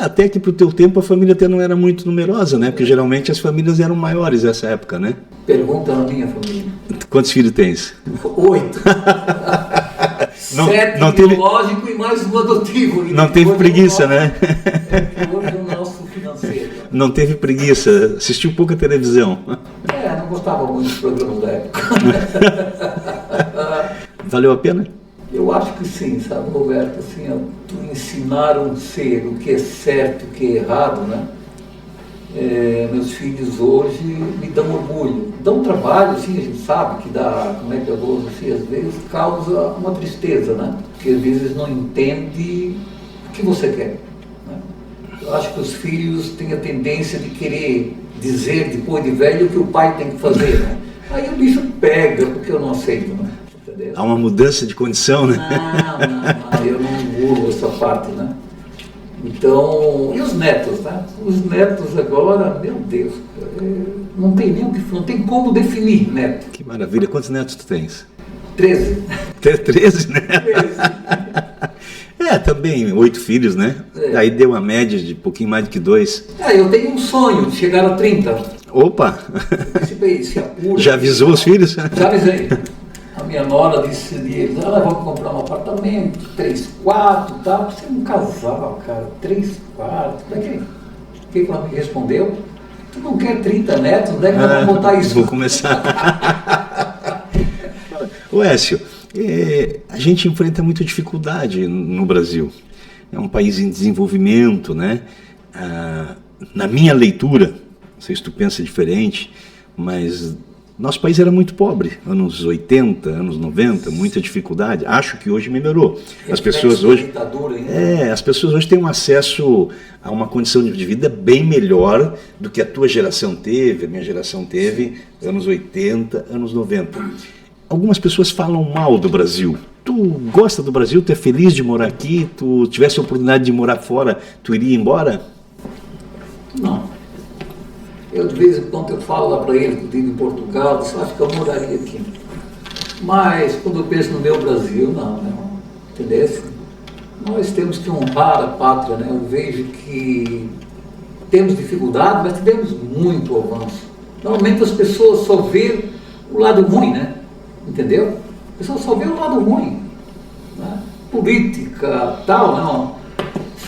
Até que pro teu tempo a família até não era muito numerosa, né? Porque geralmente as famílias eram maiores nessa época, né?
Pergunta na minha família.
Quantos filhos tens?
8. 7 biológico e mais um adotivo.
Não teve preguiça, né?
Hoje o nosso financeiro.
Não teve preguiça, assistiu pouca televisão.
Não gostava muito dos programas da época.
Valeu a pena?
Eu acho que sim, sabe, Roberto? Assim, tu ensinar um ser o que é certo, o que é errado, né? Meus filhos hoje me dão orgulho. Dão trabalho, assim, a gente sabe que dá, como é que eu vou assim, às vezes causa uma tristeza, né? Porque às vezes não entende o que você quer. Né? Eu acho que os filhos têm a tendência de querer dizer depois de velho o que o pai tem que fazer, né? Aí o bicho pega, porque eu não aceito, né? Entendeu?
Há uma mudança de condição, né?
Não, eu não vou essa parte, né? Então, e os netos, né? Os netos agora, meu Deus, não tem nem o que, não tem como definir neto.
Que maravilha. Quantos netos tu tens?
13.
13, né? 13. Também 8 filhos, né? Aí deu uma média de pouquinho mais do que 2.
Eu tenho um sonho de chegar a 30.
Opa!
Se apura.
Já avisou os filhos?
Já avisei. A minha nora disse de eles, vamos comprar um apartamento, 3 quartos, tal. Você é um casal, cara, 3 quartos. Pra quê? O que ela me respondeu? Tu não quer 30 netos? Onde é que nós vamos botar isso?
Vou começar. Ô Écio, a gente enfrenta muita dificuldade no Brasil. É um país em desenvolvimento, né? Na minha leitura, não sei se tu pensa diferente, mas nosso país era muito pobre, anos 80, anos 90, muita dificuldade. Acho que hoje melhorou. As pessoas hoje, as pessoas hoje têm um acesso a uma condição de vida bem melhor do que a tua geração teve, a minha geração teve, anos 80, anos 90. Algumas pessoas falam mal do Brasil. Tu gosta do Brasil? Tu é feliz de morar aqui? Tu tivesse a oportunidade de morar fora, tu iria embora?
Não. Eu, de vez em quando, eu falo lá para ele que eu vivo em Portugal, eu acho que eu moraria aqui. Mas, quando eu penso no meu Brasil, não. Entendeu? Nós temos que honrar a pátria, né? Eu vejo que temos dificuldade, mas tivemos muito avanço. Normalmente as pessoas só vê o lado ruim, né? Entendeu? A pessoa só vê o lado ruim. Né? Política, tal, não.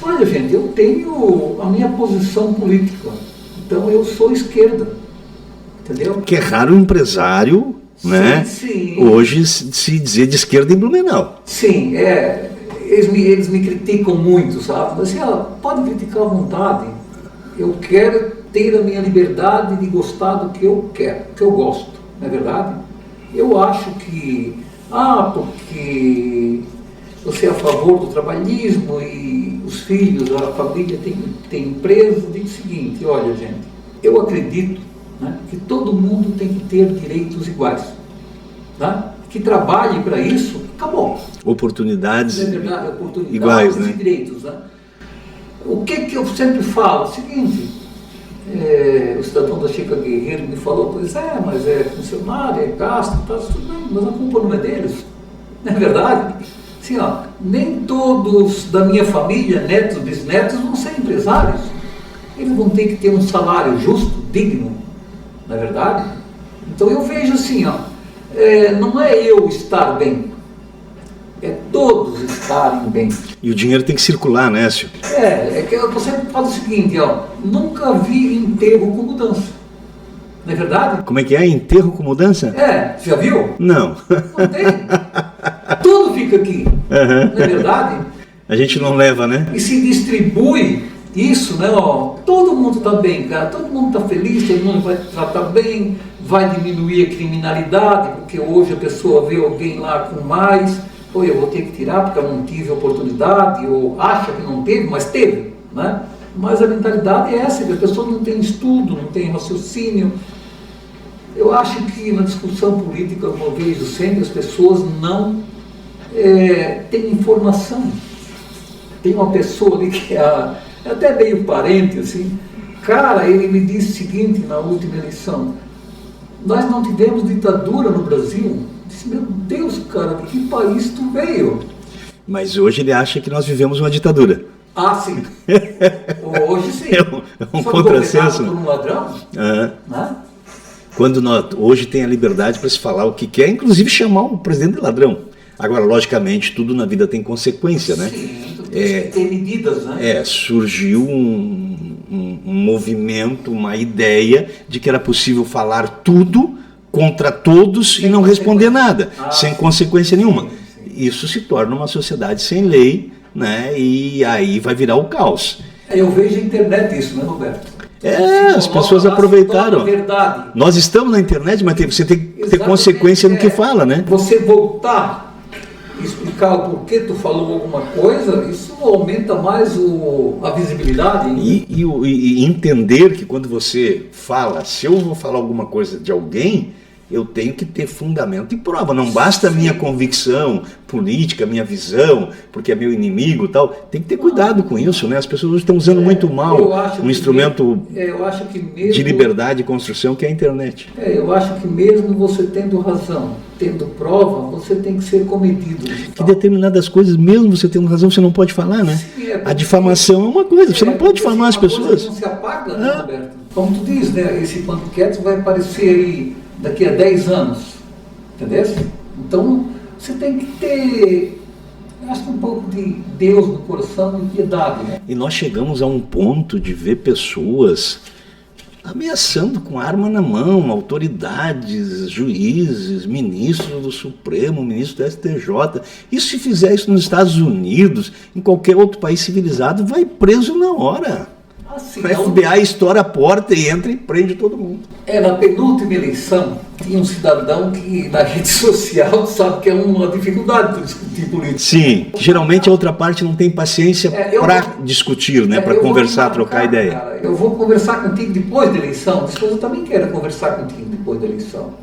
Olha, gente, eu tenho a minha posição política. Então eu sou esquerda, entendeu?
Que é raro um empresário, né?
Sim.
Hoje se dizer de esquerda em Blumenau.
Sim, eles me criticam muito, sabe? Mas assim, pode criticar à vontade. Eu quero ter a minha liberdade de gostar do que eu quero, do que eu gosto, não é verdade? Eu acho que, porque você é a favor do trabalhismo e os filhos, a família tem empresa, eu digo o seguinte, olha gente, eu acredito, né, que todo mundo tem que ter direitos iguais, tá? Que trabalhe para isso, acabou.
Oportunidades,
oportunidades
iguais, né?
E direitos, né? O que eu sempre falo? O seguinte, o cidadão da Chica Guerreiro me falou, pois mas é funcionário, é gasto, tá, tudo bem, mas a culpa não é deles, não é verdade? Assim, nem todos da minha família, netos, bisnetos, vão ser empresários. Eles vão ter que ter um salário justo, digno, não é verdade? Então eu vejo assim, não é eu estar bem, é todos estarem bem.
E o dinheiro tem que circular, né, Écio?
É que eu sempre falo o seguinte, nunca vi enterro com mudança. Não é verdade?
Como é que é? Enterro com mudança?
Já viu?
Não.
Não tem. Tudo fica aqui.
Uhum.
Não é verdade?
A gente não leva, né?
E se distribui isso, né? Todo mundo está bem, cara. Todo mundo está feliz, todo mundo vai tratar bem, vai diminuir a criminalidade, porque hoje a pessoa vê alguém lá com mais, eu vou ter que tirar porque eu não tive oportunidade, ou acha que não teve, mas teve, né? Mas a mentalidade é essa, que a pessoa não tem estudo, não tem raciocínio. Eu acho que na discussão política, como eu vejo sempre, as pessoas não têm informação. Tem uma pessoa ali que é até meio parente, assim. Cara, ele me disse o seguinte na última eleição: nós não tivemos ditadura no Brasil. Eu disse, meu Deus, cara, que país tu veio?
Mas hoje ele acha que nós vivemos uma ditadura.
Sim. Hoje sim.
É um contrassenso.
Por um ladrão, né?
Quando hoje tem a liberdade para se falar o que quer, inclusive chamar o presidente de ladrão. Agora, logicamente, tudo na vida tem consequência, né?
Sim, tem medidas, né?
Surgiu um movimento, uma ideia de que era possível falar tudo contra todos e não responder nada, sem consequência nenhuma.
Sim.
Isso se torna uma sociedade sem lei, né? E aí vai virar o caos.
Eu vejo a internet isso, né, Roberto?
As pessoas aproveitaram.
Verdade.
Nós estamos na internet, mas você tem que ter consequência no que fala, né?
Você voltar e explicar o porquê tu falou alguma coisa, isso aumenta mais a visibilidade.
E entender que quando você fala, se eu vou falar alguma coisa de alguém, eu tenho que ter fundamento e prova. Não basta a minha convicção política, minha visão, porque é meu inimigo e tal. Tem que ter cuidado com isso, né? As pessoas hoje estão usando muito mal um instrumento de liberdade e construção que é a internet.
Eu acho que mesmo você tendo razão, tendo prova, você tem que ser comedido.
Que determinadas coisas, mesmo você tendo razão, você não pode falar, né?
Sim,
a difamação é uma coisa, você não pode difamar as pessoas.
Não se apaga, né, Roberto? como tu diz, né, esse podcast vai aparecer aí daqui a 10 anos, entendeu? Então, você tem que ter, acho que um pouco de Deus no coração e piedade, né?
E nós chegamos a um ponto de ver pessoas ameaçando com arma na mão, autoridades, juízes, ministros do Supremo, ministro do STJ. E se fizer isso nos Estados Unidos, em qualquer outro país civilizado, vai preso na hora.
Assim,
O FBI estoura a porta e entra e prende todo mundo.
na penúltima eleição, tinha um cidadão que na rede social sabe que é uma dificuldade para discutir política.
Sim, geralmente a outra parte não tem paciência para discutir, né? Para conversar, trocar ideia.
Cara, eu vou conversar contigo depois da eleição, depois eu também quero conversar contigo depois da eleição.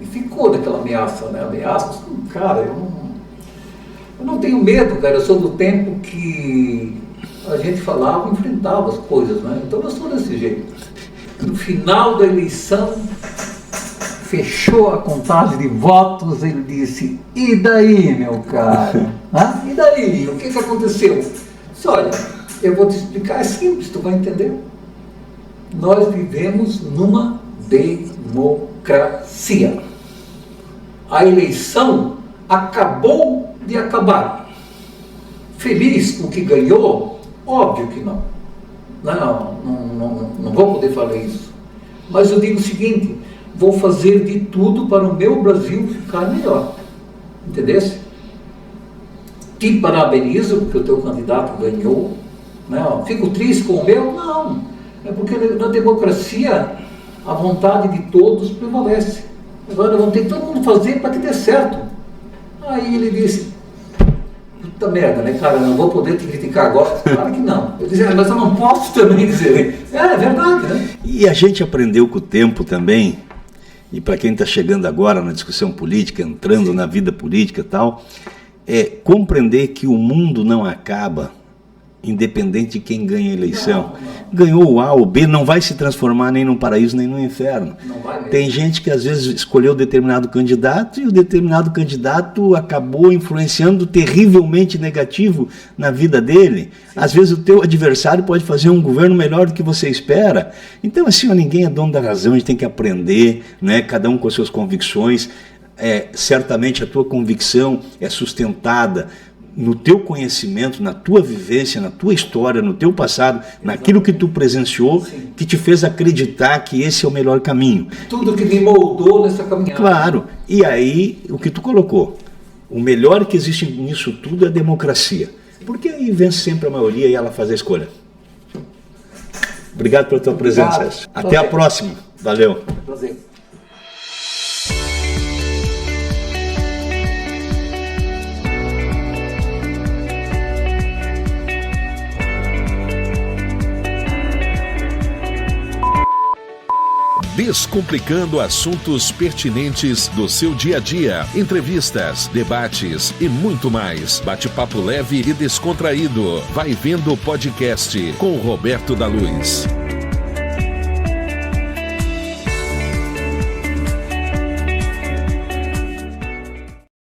E ficou daquela ameaça, né? Ameaça, cara, eu não tenho medo, cara, eu sou do tempo que a gente falava e enfrentava as coisas, né? Então eu sou desse jeito. No final da eleição, fechou a contagem de votos, ele disse, e daí, meu cara? E daí? O que aconteceu? Eu disse, olha, eu vou te explicar, é simples, tu vai entender. Nós vivemos numa democracia. A eleição acabou de acabar. Feliz com o que ganhou? Óbvio que não. Não vou poder falar isso. Mas eu digo o seguinte, vou fazer de tudo para o meu Brasil ficar melhor. Entendesse? Te parabenizo porque o teu candidato ganhou. Fico triste com o meu? Não. É porque na democracia a vontade de todos prevalece. Agora vamos ter que todo mundo fazer para que dê certo. Aí ele disse, puta merda, né, cara, não vou poder te criticar agora. Claro que não. Eu disse, mas eu não posso também dizer. É verdade, né?
E a gente aprendeu com o tempo também, e para quem está chegando agora na discussão política, entrando na vida política e tal, é compreender que o mundo não acaba independente de quem ganha a eleição. Ganhou o A ou B, não vai se transformar nem no paraíso nem no inferno. Tem gente que às vezes escolheu determinado candidato e o determinado candidato acabou influenciando terrivelmente negativo na vida dele. Às vezes o teu adversário pode fazer um governo melhor do que você espera. Então assim, ninguém é dono da razão, a gente tem que aprender, né? Cada um com as suas convicções. Certamente a tua convicção é sustentada no teu conhecimento, na tua vivência, na tua história, no teu passado, naquilo que tu presenciou, que te fez acreditar que esse é o melhor caminho.
Tudo que me moldou nessa caminhada.
Claro, e aí o que tu colocou, o melhor que existe nisso tudo é a democracia, porque aí vence sempre a maioria e ela faz a escolha. Obrigado pela tua presença. Até a próxima. Valeu.
Prazer.
Descomplicando assuntos pertinentes do seu dia a dia, entrevistas, debates e muito mais. Bate-papo leve e descontraído. Vai Vendo o podcast com Roberto da Luz.